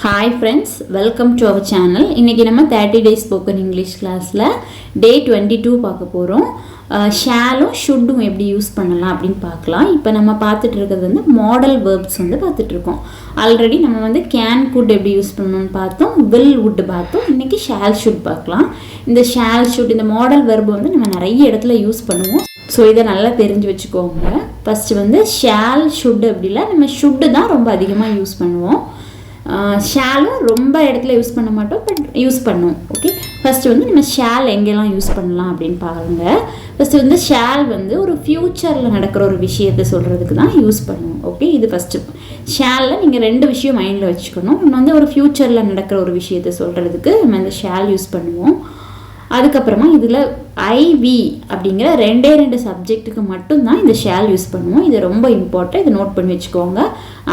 Hi friends, welcome to our channel. இன்னைக்கு நம்ம 30 days spoken English classல day 22 பார்க்க போறோம். ஷாலும் ஷுட்டும் எப்படி யூஸ் பண்ணலாம் அப்படின்னு பார்க்கலாம். இப்போ நம்ம பார்த்துட்டு இருக்கிறது வந்து மாடல் verbs வந்து பார்த்துட்டு இருக்கோம். ஆல்ரெடி நம்ம வந்து can could எப்படி யூஸ் பண்ணணும்னு பார்த்தோம், will would பார்த்தோம். இன்னைக்கு shall should பார்க்கலாம். இந்த shall should இந்த மாடல் verb வந்து நம்ம நிறைய இடத்துல யூஸ் பண்ணுவோம். ஸோ இதை நல்லா தெரிஞ்சு வச்சுக்கோங்க. ஃபர்ஸ்ட் வந்து ஷால் ஷுட் அப்படிலாம் நம்ம ஷுட்டு தான் ரொம்ப அதிகமாக யூஸ் பண்ணுவோம். ஷாலும் ரொம்ப இடத்துல யூஸ் பண்ண மாட்டோம், பட் யூஸ் பண்ணுவோம். ஓகே, ஃபர்ஸ்ட் வந்து நம்ம ஷால் எங்கெல்லாம் யூஸ் பண்ணலாம் அப்படின்னு பாருங்க. ஃபர்ஸ்ட் வந்து ஷால் வந்து ஒரு ஃப்யூச்சரில் நடக்கிற ஒரு விஷயத்தை சொல்கிறதுக்கு தான் யூஸ் பண்ணுவோம். ஓகே, இது ஃபஸ்ட்டு. ஷாலில் நீங்கள் ரெண்டு விஷயம் மைண்டில் வச்சுக்கணும். இன்னும் வந்து ஒரு ஃப்யூச்சரில் நடக்கிற ஒரு விஷயத்தை சொல்கிறதுக்கு நம்ம இந்த ஷால் யூஸ் பண்ணுவோம். அதுக்கப்புறமா இதில் ஐவி அப்படிங்கிற ரெண்டு சப்ஜெக்ட்டுக்கு மட்டும்தான் இந்த ஷால் யூஸ் பண்ணுவோம். இது ரொம்ப இம்பார்ட்டன்ட், இதை நோட் பண்ணி வச்சுக்கோங்க.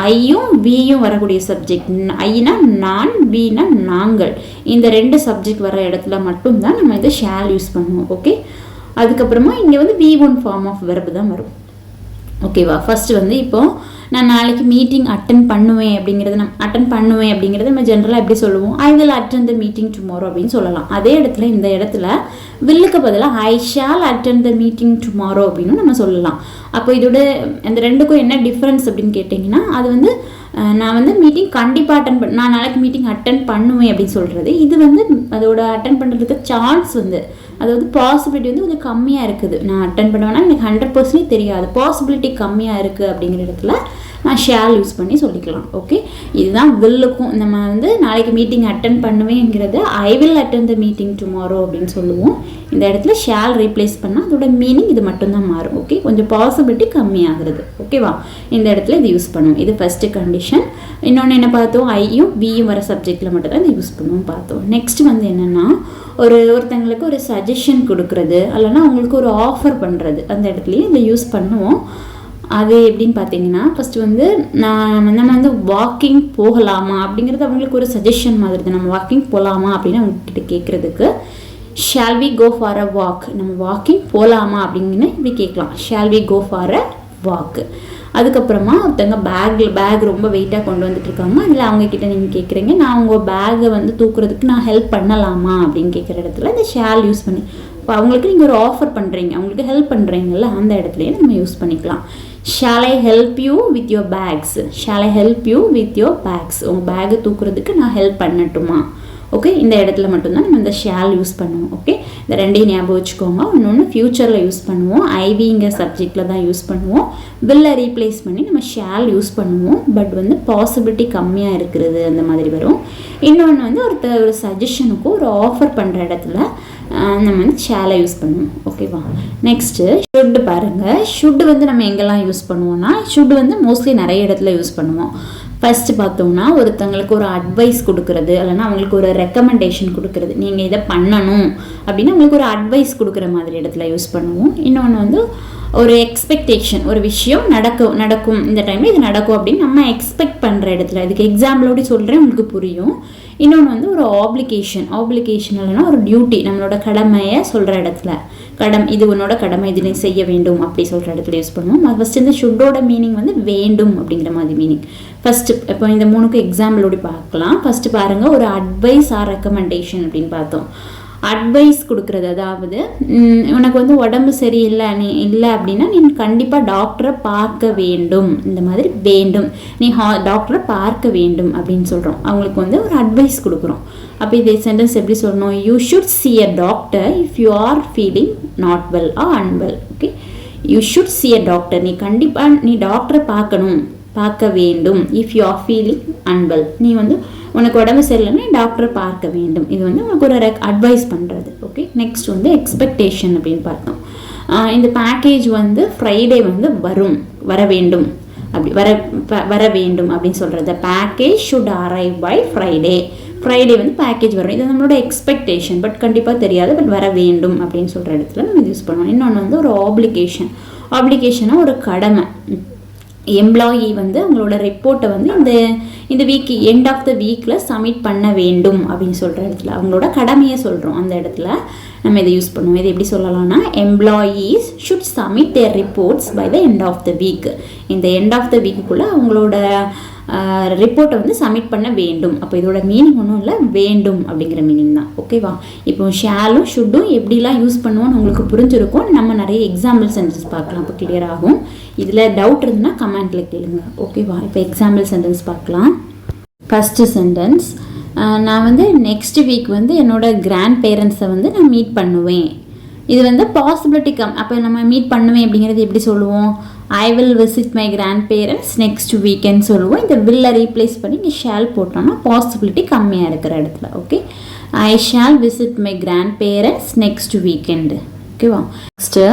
ஐயும் வியும் வரக்கூடிய சப்ஜெக்ட், ஐனா நான், வினா நாங்கள், இந்த ரெண்டு சப்ஜெக்ட் வர இடத்துல மட்டும்தான் நம்ம இந்த ஷால் யூஸ் பண்ணுவோம். ஓகே, அதுக்கப்புறமா இங்கே வந்து V1 ஃபார்ம் ஆஃப் வெர்பு தான் வரும். ஓகேவா? ஃபர்ஸ்ட் வந்து இப்போ நான் நாளைக்கு மீட்டிங் அட்டன் பண்ணுவேன் அப்படிங்கிறத நம்ம ஜென்ரலாக எப்படி சொல்லுவோம்? I will attend the meeting tomorrow அப்படின்னு சொல்லலாம். அதே இடத்துல இந்த இடத்துல வில்லுக்கு பதிலாக I shall attend the meeting tomorrow அப்படின்னு நம்ம சொல்லலாம். அப்போ இதோட அந்த ரெண்டுக்கும் என்ன டிஃப்ரென்ஸ் அப்படின்னு கேட்டிங்கன்னா, அது வந்து நான் வந்து மீட்டிங் கண்டிப்பாக நான் நாளைக்கு மீட்டிங் அட்டன் பண்ணுவேன் அப்படின்னு சொல்கிறது. இது வந்து அதோட அட்டன் பண்ணுறதுக்கு சான்ஸ் வந்து, அதாவது பாசிபிலிட்டி வந்து கொஞ்சம் கம்மியாக இருக்குது. நான் அட்டன் பண்ணுவேன்னா எனக்கு 100% தெரியாது, பாசிபிலிட்டி கம்மியாக இருக்குது அப்படிங்கிற இடத்துல நான் ஷேல் யூஸ் பண்ணி சொல்லிக்கலாம். ஓகே, இதுதான் வில்லுக்கும். நம்ம வந்து நாளைக்கு மீட்டிங் அட்டன் பண்ணுவேங்கிறது I will attend the meeting tomorrow அப்படின்னு சொல்லுவோம். இந்த இடத்துல ஷேல் ரீப்ளேஸ் பண்ணால் அதோட மீனிங் இது மட்டும்தான் மாறும். ஓகே, கொஞ்சம் பாசிபிலிட்டி கம்மியாகிறது. ஓகேவா? இந்த இடத்துல இது யூஸ் பண்ணுவோம். இது ஃபஸ்ட்டு கண்டிஷன். இன்னொன்று என்ன பார்த்தோம்? ஐயும் வியும் வர சப்ஜெக்டில் மட்டும்தான் இது யூஸ் பண்ணுவோம் பார்த்தோம். நெக்ஸ்ட் வந்து என்னென்னா, ஒருத்தங்களுக்கு ஒரு சஜஷன் கொடுக்குறது, இல்லைன்னா அவங்களுக்கு ஒரு ஆஃபர் பண்ணுறது, அந்த இடத்துலையும் இதை யூஸ் பண்ணுவோம். அது எப்படின்னு பார்த்தீங்கன்னா, ஃபஸ்ட்டு வந்து நம்ம வந்து வாக்கிங் போகலாமா அப்படிங்கிறது அவங்களுக்கு ஒரு சஜஷன் மாதிரி தான். நம்ம வாக்கிங் போகலாமா அப்படின்னு அவங்கக்கிட்ட கேட்குறதுக்கு shall we go for a walk, நம்ம வாக்கிங் போகலாமா அப்படின்னு இப்படி கேட்கலாம். Shall we go for a walk. அதுக்கப்புறமா ஒருத்தங்க பேக் ரொம்ப வெயிட்டாக கொண்டு வந்துட்டு இருக்காங்க. அதில் அவங்கக்கிட்ட நீங்கள் கேட்குறீங்க, நான் உங்கள் பேக்கை வந்து தூக்குறதுக்கு நான் ஹெல்ப் பண்ணலாமா அப்படின்னு கேட்குற இடத்துல இந்த ஷால் யூஸ் பண்ணி, இப்போ அவங்களுக்கு நீங்கள் ஒரு ஆஃபர் பண்ணுறீங்க, அவங்களுக்கு ஹெல்ப் பண்ணுறீங்கல்ல, அந்த இடத்துலையே நம்ம யூஸ் பண்ணிக்கலாம். Shall I help you with your bags, shall I help you with your bags, உங்கள் பேக்கை தூக்குறதுக்கு நான் ஹெல்ப் பண்ணட்டுமா? ஓகே, இந்த இடத்துல மட்டும்தான் நம்ம இந்த ஷால் யூஸ் பண்ணுவோம். ஓகே, இந்த ரெண்டையும் ஞாபகம் வச்சுக்கோங்க. இன்னொன்று ஃப்யூச்சரில் யூஸ் பண்ணுவோம், ஐவிங்கிற சப்ஜெக்டில் தான் யூஸ் பண்ணுவோம். வில்லை ரீப்ளேஸ் பண்ணி நம்ம ஷால் யூஸ் பண்ணுவோம், பட் வந்து பாசிபிலிட்டி கம்மியாக இருக்கிறது அந்த மாதிரி வரும். இன்னொன்று வந்து ஒரு சஜஷனுக்கும் ஒரு ஆஃபர் பண்ணுற இடத்துல நம்ம வந்து ஷாலை யூஸ் பண்ணுவோம். ஓகேவா? நெக்ஸ்ட்டு ஷுட்டு பாருங்கள். ஷுட்டு வந்து நம்ம எங்கெல்லாம் யூஸ் பண்ணுவோம்னா, ஷுட்டு வந்து மோஸ்ட்லி நிறைய இடத்துல யூஸ் பண்ணுவோம். ஃபஸ்ட்டு பார்த்தோம்னா, ஒருத்தங்களுக்கு ஒரு அட்வைஸ் கொடுக்குறது, இல்லைன்னா அவங்களுக்கு ஒரு ரெக்கமெண்டேஷன் கொடுக்குறது, நீங்கள் இதை பண்ணணும் அப்படின்னு அவங்களுக்கு ஒரு அட்வைஸ் கொடுக்குற மாதிரி இடத்துல யூஸ் பண்ணுவோம். இன்னொன்று வந்து ஒரு எக்ஸ்பெக்டேஷன், ஒரு விஷயம் நடக்கும் இந்த டைமில் இது நடக்கும் அப்படின்னு நம்ம எக்ஸ்பெக்ட் பண்ணுற இடத்துல, இதுக்கு எக்ஸாம்பிளோடு சொல்கிறேன் உங்களுக்கு புரியும். இன்னொன்று வந்து ஒரு ஆப்ளிகேஷன் இல்லைன்னா ஒரு டியூட்டி, நம்மளோட கடமையை சொல்கிற இடத்துல, இது உன்னோட கடமை, இது நீ செய்ய வேண்டும் அப்படி சொல்கிற இடத்துல யூஸ் பண்ணுவோம். ஃபஸ்ட்டு இந்த ஷுட்டோட மீனிங் வந்து வேண்டும் அப்படிங்கிற மாதிரி மீனிங். ஃபஸ்ட்டு இப்போ இந்த மூணுக்கும் எக்ஸாம்பிளோடு பார்க்கலாம். ஃபஸ்ட்டு பாருங்கள், ஒரு அட்வைஸ் ஆர் ரெக்கமெண்டேஷன் அப்படின்னு பார்த்தோம். அட்வைஸ் கொடுக்குறது, அதாவது உனக்கு வந்து உடம்பு சரியில்லை, நீ இல்லை அப்படின்னா நீ கண்டிப்பாக டாக்டரை பார்க்க வேண்டும், இந்த மாதிரி வேண்டும், நீ டாக்டரை பார்க்க வேண்டும் அப்படின்னு சொல்கிறோம். அவங்களுக்கு வந்து ஒரு அட்வைஸ் கொடுக்குறோம். அப்போ இதே சென்டென்ஸ் எப்படி சொல்லணும்? You should see a doctor if you are feeling not well or unwell. Okay, you should see a doctor, நீ டாக்டரை பார்க்க வேண்டும். If you are feeling unwell, நீ வந்து உனக்கு உடம்பு சரியில்லைன்னா டாக்டரை பார்க்க வேண்டும். இது வந்து உனக்கு ஒரு அட்வைஸ் பண்ணுறது. ஓகே, நெக்ஸ்ட் வந்து எக்ஸ்பெக்டேஷன் அப்படின்னு பார்த்தோம். இந்த பேக்கேஜ் வந்து ஃப்ரைடே வந்து வர வேண்டும் அப்படின்னு சொல்கிறது. Package should arrive by Friday வந்து பேக்கேஜ் வரும். இது நம்மளோட எக்ஸ்பெக்டேஷன், பட் கண்டிப்பாக தெரியாது, பட் வர வேண்டும் அப்படின்னு சொல்கிற இடத்துல நம்ம யூஸ் பண்ணுவோம். இன்னொன்று வந்து ஒரு ஆப்ளிகேஷனாக ஒரு கடமை. எம்ப்ளாயி வந்து அவங்களோட ரிப்போர்ட்டை வந்து இந்த வீக் எண்ட் ஆஃப் த வீக்கில் சப்மிட் பண்ண வேண்டும் அப்படின்னு சொல்கிற இடத்துல அவங்களோட கடமையை சொல்கிறோம். அந்த இடத்துல நம்ம இதை யூஸ் பண்ணுவோம். இது எப்படி சொல்லலாம்னா, employees should submit their reports by the end of the week. இந்த எண்ட் ஆஃப் த வீக்குள்ளே அவங்களோட ரிப்போர்ட்டை வந்து சப்மிட் பண்ண வேண்டும். அப்போ இதோட மீனிங் ஒன்றும் இல்லை, வேண்டும் அப்படிங்கிற மீனிங் தான். ஓகேவா? இப்போ ஷாலும் ஷுட்டும் எப்படிலாம் யூஸ் பண்ணுவோன்னு உங்களுக்கு புரிஞ்சிருக்கும். நம்ம நிறைய எக்ஸாம்பிள் சென்டென்ஸ் பார்க்கலாம், இப்போ கிளியர் ஆகும். இதில் டவுட் இருந்துன்னா கமெண்ட்டில் கேளுங்க. ஓகேவா? இப்போ எக்ஸாம்பிள் சென்டென்ஸ் பார்க்கலாம். ஃபஸ்ட்டு சென்டென்ஸ், நான் வந்து நெக்ஸ்ட் வீக் வந்து என்னோடய கிராண்ட் பேரண்ட்ஸை வந்து நான் மீட் பண்ணுவேன். இது வந்து பாசிபிலிட்டி அப்போ நம்ம மீட் பண்ணுவேன் அப்படிங்கிறது எப்படி சொல்லுவோம்? I will visit my grandparents next weekend சொல்லுவோம். இந்த வில்லை ரீப்ளேஸ் பண்ணி இங்கே ஷால் போட்டோம்னா பாசிபிலிட்டி கம்மியாக இருக்கிற இடத்துல. Okay, I shall visit my grandparents next weekend. ஓகேவா? நெக்ஸ்ட்டு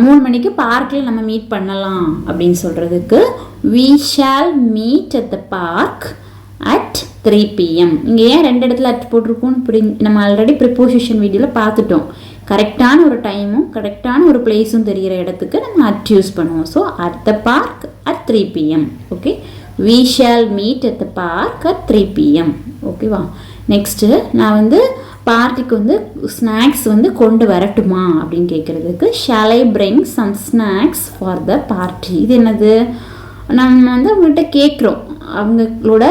3 மணிக்கு பார்க்கில் நம்ம மீட் பண்ணலாம் அப்படின்னு சொல்கிறதுக்கு we shall meet at the park at 3 PM. இங்கே ஏன் 2 இடத்துல அட் போட்டிருக்கோன்னு நம்ம ஆல்ரெடி ப்ரிப்போசிஷன் வீடியோவில் பார்த்துட்டோம். கரெக்டான ஒரு டைமும் கரெக்டான ஒரு பிளேஸும் தெரிகிற இடத்துக்கு நம்ம அட் யூஸ் பண்ணுவோம். So at the park at 3 PM. Okay, we shall meet at the park at 3 PM. ஓகேவா? நெக்ஸ்ட்டு, நான் வந்து பார்ட்டிக்கு வந்து ஸ்நாக்ஸ் வந்து கொண்டு வரட்டுமா அப்படின்னு கேட்குறதுக்கு shall I bring some snacks for the party. இது என்னது? நம்ம வந்து அவங்கள்ட்ட கேட்குறோம், அவங்களோட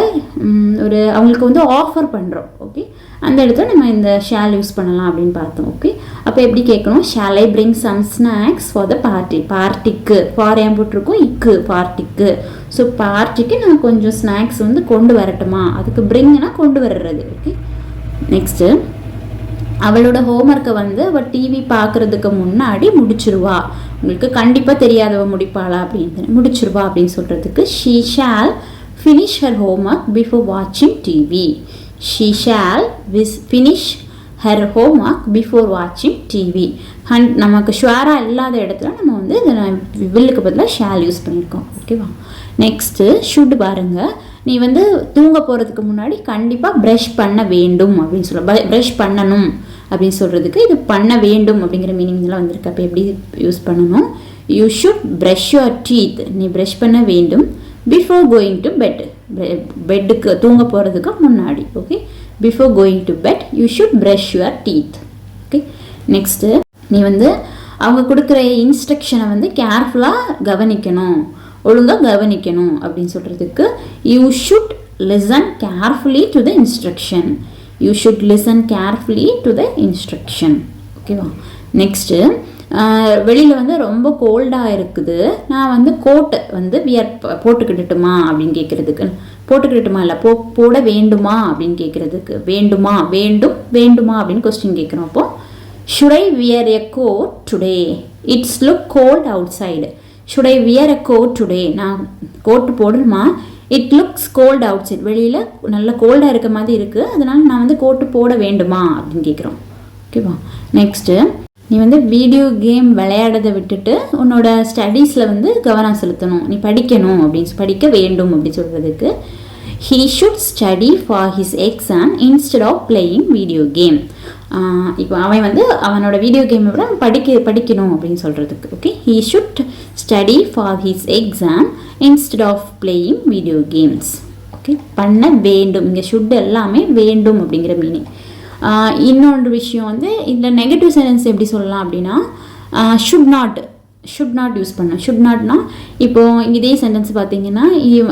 அவங்களுக்கு வந்து ஆஃபர் பண்ணுறோம். ஓகே, அந்த இடத்துல நம்ம இந்த ஷால் யூஸ் பண்ணலாம் அப்படின்னு பார்த்தோம். ஓகே, அப்போ எப்படி கேட்கணும்? Shall I bring some snacks for the party. பார்ட்டிக்கு ஃபார் ஏன் போட்டிருக்கோம்? இக்கு, பார்ட்டிக்கு. ஸோ பார்ட்டிக்கு நான் கொஞ்சம் ஸ்நாக்ஸ் வந்து கொண்டு வரட்டுமா? அதுக்கு பிரிங்னா கொண்டு வர்றது. ஓகே, நெக்ஸ்ட்டு, அவளோட ஹோம்ஒர்க்கை வந்து அவள் டிவி பார்க்குறதுக்கு முன்னாடி முடிச்சிருவா. உங்களுக்கு கண்டிப்பாக தெரியாதவ முடிப்பாளா அப்படின்னு முடிச்சிருவா அப்படின்னு சொல்கிறதுக்கு she shall finish her homework before watching TV. She shall finish her homework before watching TV. நமக்கு ஷுவராக இல்லாத இடத்துல நம்ம வந்து இதை வில்லுக்கு பதிலாக ஷால் யூஸ் பண்ணியிருக்கோம். ஓகேவா? நெக்ஸ்ட்டு ஷுட் பாருங்கள். நீ வந்து தூங்க போகிறதுக்கு முன்னாடி கண்டிப்பாக ப்ரஷ் பண்ண வேண்டும் அப்படின்னு சொல்ல, ப்ரஷ் பண்ணணும் அப்படின்னு சொல்கிறதுக்கு இது பண்ண வேண்டும் அப்படிங்கிற மீனிங்லாம் வந்திருக்கு. அப்போ எப்படி யூஸ் பண்ணணும்? You should brush your teeth. நீ ப்ரஷ் பண்ண வேண்டும் பிஃபோர் கோயிங் டு பெட். பெட்டுக்கு தூங்க போகிறதுக்கு முன்னாடி. Okay, before going to bed you should brush your teeth. Okay, next, நீ வந்து அவங்க கொடுக்குற இன்ஸ்ட்ரக்ஷனை வந்து கேர்ஃபுல்லாக கவனிக்கணும், ஒழுங்காக கவனிக்கணும் அப்படின்னு சொல்கிறதுக்கு you should listen carefully to the instruction. You should listen carefully to the instruction. ஓகேவா? நெக்ஸ்ட்டு, வெளியில் வந்து ரொம்ப கோல்டாக இருக்குது, நான் வந்து கோட்டை வந்து போட்டுக்கிட்டுமா அப்படின்னு கேட்குறதுக்கு, போட்டுக்கிட்டுமா இல்லை போட வேண்டுமா அப்படின்னு கேட்குறதுக்கு வேண்டுமா, வேண்டுமா அப்படின்னு கொஸ்டின் கேட்குறோம். அப்போது should I wear a coat today? It's look cold outside. should I wear a coat today? நான் கோட்டு போடணுமா? it looks cold outside. வெளியில் நல்ல கோல்டாக இருக்க மாதிரி இருக்குது, அதனால் நான் வந்து கோட்டு போட வேண்டுமா அப்படின்னு கேட்குறோம். ஓகேவா? நெக்ஸ்ட்டு, நீ வந்து வீடியோ கேம் விளையாடதை விட்டுட்டு உன்னோட ஸ்டடீஸில் வந்து கவனம் செலுத்தணும், நீ படிக்கணும் அப்படின்னு படிக்க வேண்டும் அப்படின்னு சொல்கிறதுக்கு he should study for his exam instead of playing video game. இப்போ அவன் வந்து அவனோட வீடியோ கேமை விட படிக்கணும் அப்படின்னு சொல்கிறதுக்கு. Okay, he should study for his exam instead of playing video games. Okay, பண்ண வேண்டும். இங்கே ஷுட் எல்லாமே வேண்டும் அப்படிங்கிற மீனிங். இன்னொன்று விஷயம் வந்து இந்த நெகட்டிவ் சென்டென்ஸ் எப்படி சொல்லலாம் அப்படின்னா ஷுட் நாட் யூஸ் பண்ண. ஷுட் நாட்னா இப்போது இதே சென்டென்ஸ் பார்த்தீங்கன்னா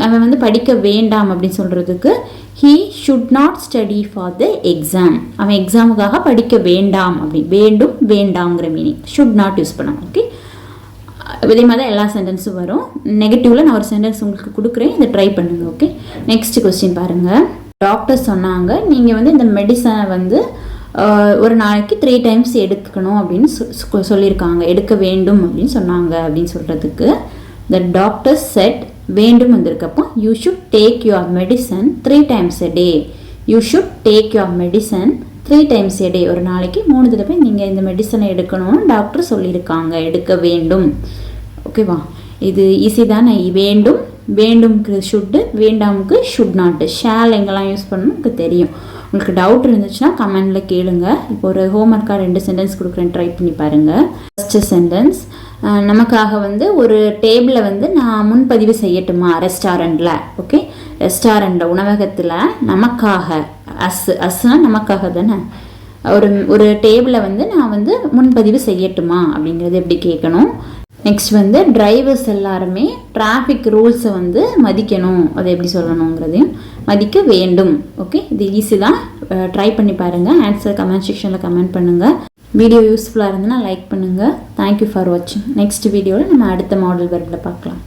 அவன் வந்து படிக்க வேண்டாம் அப்படின்னு சொல்கிறதுக்கு he should not study for the exam. அவன் எக்ஸாமுக்காக படிக்க வேண்டாம் அப்படி வேண்டாங்கிற மீனிங் ஷுட் நாட் யூஸ் பண்ணணும். ஓகே, இதே மாதிரி தான் எல்லா சென்டென்ஸும் வரும். நெகட்டிவில் நான் ஒரு சென்டென்ஸ் உங்களுக்கு கொடுக்குறேன், இதை ட்ரை பண்ணுங்கள். ஓகே, நெக்ஸ்ட் கொஸ்டின் பாருங்கள். டாக்டர் சொன்னாங்க நீங்கள் வந்து இந்த மெடிசனை வந்து ஒரு நாளைக்கு 3 times எடுத்துக்கணும் அப்படின்னு சொல்லியிருக்காங்க, எடுக்க வேண்டும் அப்படின்னு சொன்னாங்க அப்படின்னு சொல்கிறதுக்கு the doctor said வேண்டும் வந்திருக்கப்போ you should take your medicine 3 times a day. you should take your medicine 3 times a day. ஒரு நாளைக்கு 3 தடவை நீங்கள் இந்த மெடிசனை எடுக்கணும்னு டாக்டர் சொல்லியிருக்காங்க, எடுக்க வேண்டும். ஓகேவா? இது ஈஸி தானே. வேண்டும்க்கு ஷுட்டு, வேண்டாமுக்கு ஷுட் நாட்டு. ஷால் எங்கெல்லாம் யூஸ் பண்ணணும் எனக்கு தெரியும். உங்களுக்கு டவுட் இருந்துச்சுன்னா கமெண்டில் கேளுங்க. இப்போ ஒரு ஹோம்ஒர்க்காக 2 சென்டென்ஸ் கொடுக்குறேன், ட்ரை பண்ணி பாருங்கள். ஃபஸ்ட்டு சென்டென்ஸ், நமக்காக வந்து ஒரு டேபிளை வந்து நான் முன்பதிவு செய்யட்டுமா ரெஸ்டாரண்ட்டில். ஓகே, ரெஸ்டாரண்ட்டில் உணவகத்தில் நமக்காக அஸ்னா நமக்காக தானே ஒரு டேபிளை வந்து நான் வந்து முன்பதிவு செய்யட்டுமா அப்படிங்கிறது எப்படி கேட்கணும்? நெக்ஸ்ட் வந்து டிரைவர்ஸ் எல்லாருமே டிராஃபிக் ரூல்ஸை வந்து மதிக்கணும், அதை எப்படி சொல்லணுங்கிறதையும் மதிக்க வேண்டும். ஓகே, இது ஈஸி தான், ட்ரை பண்ணி பாருங்கள். ஆன்சர் கமெண்ட் செக்ஷனில் கமெண்ட் பண்ணுங்கள். வீடியோ யூஸ்ஃபுல்லாக இருந்ததுன்னா லைக் பண்ணுங்கள். தேங்க்யூ ஃபார் வாட்சிங். நெக்ஸ்ட் வீடியோவில் நம்ம அடுத்த மாடல் வேர்டில் பார்க்கலாம்.